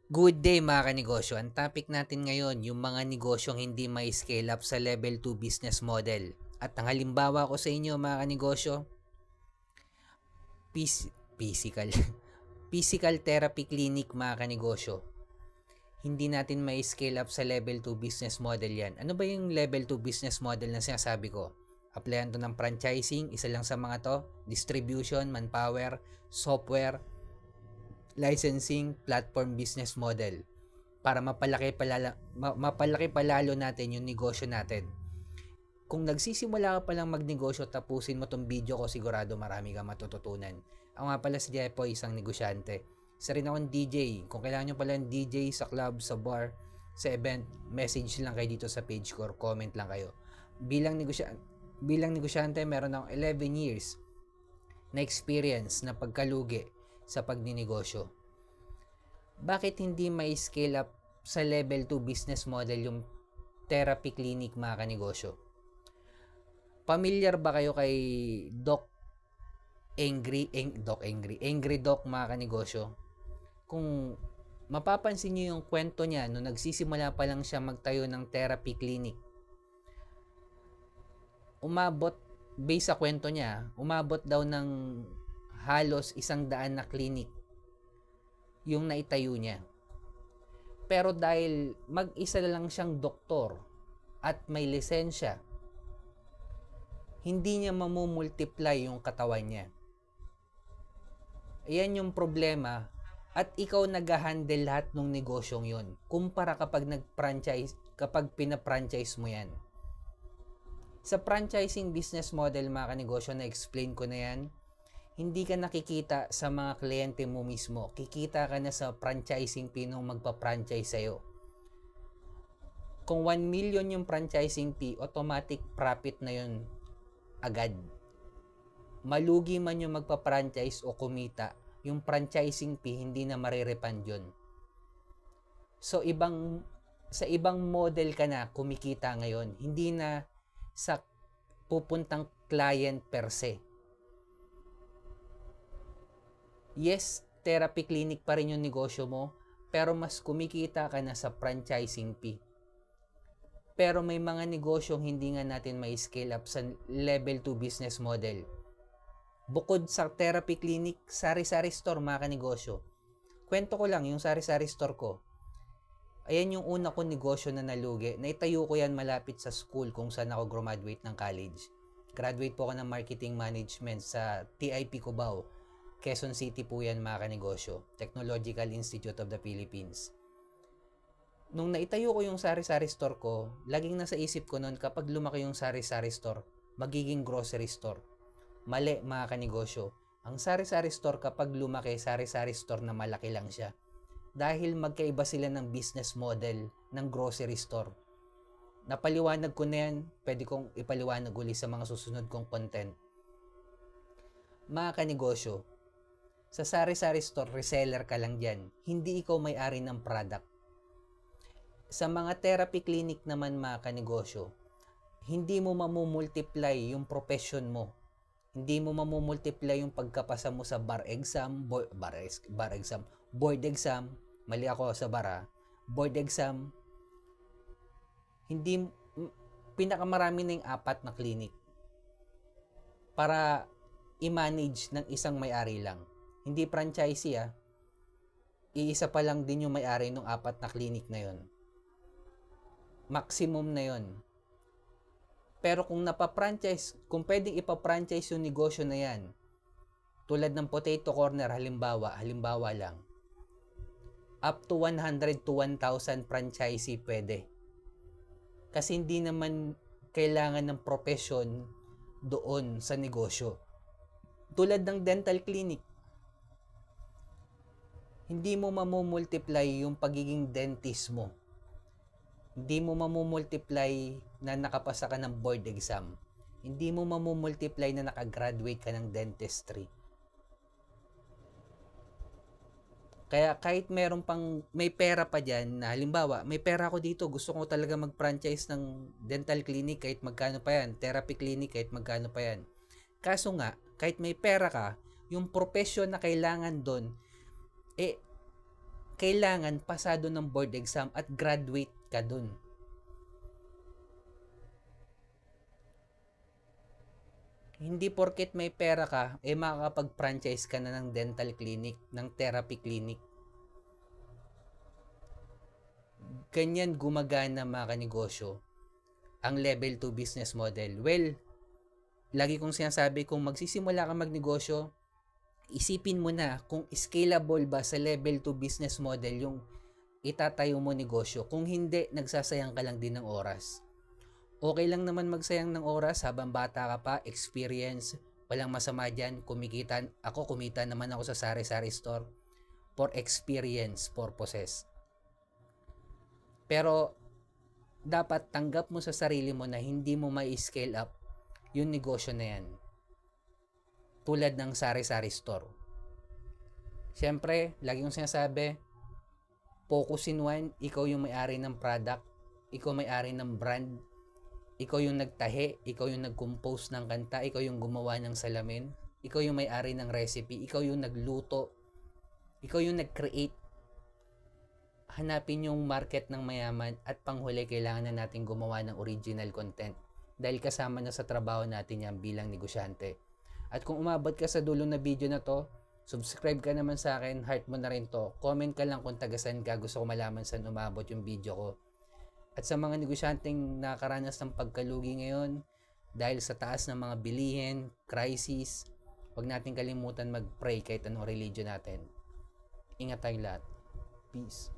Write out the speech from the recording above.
Good day mga kanegosyo. Ang topic natin ngayon, yung mga negosyong hindi may scale up sa level 2 business model. At ang halimbawa ko sa inyo mga kanegosyo, physical, physical therapy clinic mga kanegosyo. Hindi natin may scale up sa level 2 business model yan. Ano ba yung level 2 business model na sinasabi ko? Applyan to ng franchising, isa lang sa mga to, distribution, manpower, software, licensing, platform business model para mapalaki palalo natin yung negosyo natin. Kung nagsisimula ka palang magnegosyo, tapusin mo tong video ko, sigurado marami kang matututunan. Ako nga pala si Jepo, isang negosyante. Isa rin akong DJ. Kung kailangan nyo pala ng DJ sa club, sa bar, sa event, message lang kayo dito sa page ko or comment lang kayo. Bilang negosyante, meron akong 11 years na experience na pagkalugi sa pagninegosyo. Bakit hindi may scale up sa level 2 business model yung therapy clinic mga kanegosyo? Familiar ba kayo kay Angry Doc mga kanegosyo? Kung mapapansin niyo yung kwento niya nung nagsisimula pa lang siya magtayo ng therapy clinic, umabot, based sa kwento niya, umabot daw ng halos 100 na clinic yung naitayo niya. Pero dahil mag-isa lang siyang doktor at may lisensya, hindi niya mamumultiply yung katawan niya. Ayan yung problema, at ikaw nag-handle lahat ng negosyong yon. Kumpara kapag pina-franchise mo yan. Sa franchising business model mga kanegosyo, na explain ko na yan, hindi ka nakikita sa mga kliyente mo mismo. Kikita ka na sa franchising fee nung magpa-franchise sa'yo. Kung 1 million yung franchising fee, automatic profit na yun agad. Malugi man yung magpa-franchise o kumita, yung franchising fee hindi na marirepand yun. So sa ibang model ka na kumikita ngayon, hindi na sa pupuntang client per se. Yes, therapy clinic pa rin yung negosyo mo, pero mas kumikita ka na sa franchising fee. Pero may mga negosyong hindi nga natin may scale up sa level 2 business model. Bukod sa therapy clinic, sari-sari store mga kanegosyo. Kwento ko lang yung sari-sari store ko. Ayan yung una kong negosyo na nalugi. Naitayo ko yan malapit sa school kung saan ako graduate ng college. Graduate po ako ng marketing management sa TIP Cubao. Quezon City po yan mga kanegosyo. Technological Institute of the Philippines. Nung naitayo ko yung sari-sari store ko, laging nasa isip ko noon, kapag lumaki yung sari-sari store, magiging grocery store. Mali mga kanegosyo. Ang sari-sari store kapag lumaki, sari-sari store na malaki lang siya. Dahil magkaiba sila ng business model ng grocery store. Napaliwanag ko na yan, pwede kong ipaliwanag uli sa mga susunod kong content. Mga kanegosyo, sa sari-sari store, reseller ka lang dyan. Hindi ikaw may-ari ng product. Sa mga therapy clinic naman mga kanegosyo, hindi mo mamumultiply yung profession mo. Hindi mo mamumultiply yung pagkapasa mo sa board exam, mali ako sa board exam, hindi, pinakamarami na yung 4 na clinic para i-manage ng isang may-ari lang. Hindi franchisee iisa pa lang din yung may-ari ng 4 na clinic na yon. Maximum na yon. Pero kung pwedeng ipa-franchise yung negosyo na yan, tulad ng potato corner, halimbawa lang, up to 100 to 1,000 franchisee pwede. Kasi hindi naman kailangan ng profession doon sa negosyo. Tulad ng dental clinic, hindi mo mamumultiply yung pagiging dentist mo. Hindi mo mamumultiply na nakapasa ka ng board exam. Hindi mo mamumultiply na nakagraduate ka ng dentistry. Kaya kahit may pera pa dyan, na halimbawa, may pera ako dito, gusto ko talaga mag-franchise ng dental clinic kahit magkano pa yan, therapy clinic kahit magkano pa yan. Kaso nga, kahit may pera ka, yung profession na kailangan doon, kailangan pasado ng board exam at graduate ka dun. Hindi porket may pera ka, makakapag-franchise ka na ng dental clinic, ng therapy clinic. Ganyan gumagana mga kanegosyo ang level 2 business model. Well, lagi kong sinasabi, kung magsisimula ka magnegosyo, isipin mo na kung scalable ba sa level 2 business model yung itatayo mo negosyo. Kung hindi, nagsasayang ka lang din ng oras. Okay lang naman magsayang ng oras habang bata ka pa, experience, walang masama dyan, kumita naman ako sa sari-sari store for experience purposes. Pero, dapat tanggap mo sa sarili mo na hindi mo mai-scale up yung negosyo na yan. Tulad ng sari-sari store. Siyempre, lagi kong sinasabi, focus in one, ikaw yung may-ari ng product, ikaw may-ari ng brand, ikaw yung nagtahi, ikaw yung nag-compose ng kanta, ikaw yung gumawa ng salamin, ikaw yung may-ari ng recipe, ikaw yung nagluto, ikaw yung nag-create. Hanapin yung market ng mayaman at panghuli kailangan na natin gumawa ng original content dahil kasama na sa trabaho natin yan bilang negosyante. At kung umabot ka sa dulo na video na to, subscribe ka naman sa akin, heart mo na rin to, comment ka lang kung tagasan ka, gusto ko malaman saan umabot yung video ko. At sa mga negosyanteng nakaranas ng pagkalugi ngayon dahil sa taas ng mga bilihin, crisis, huwag natin kalimutan mag-pray kahit anong religion natin. Ingat tayong lahat. Peace.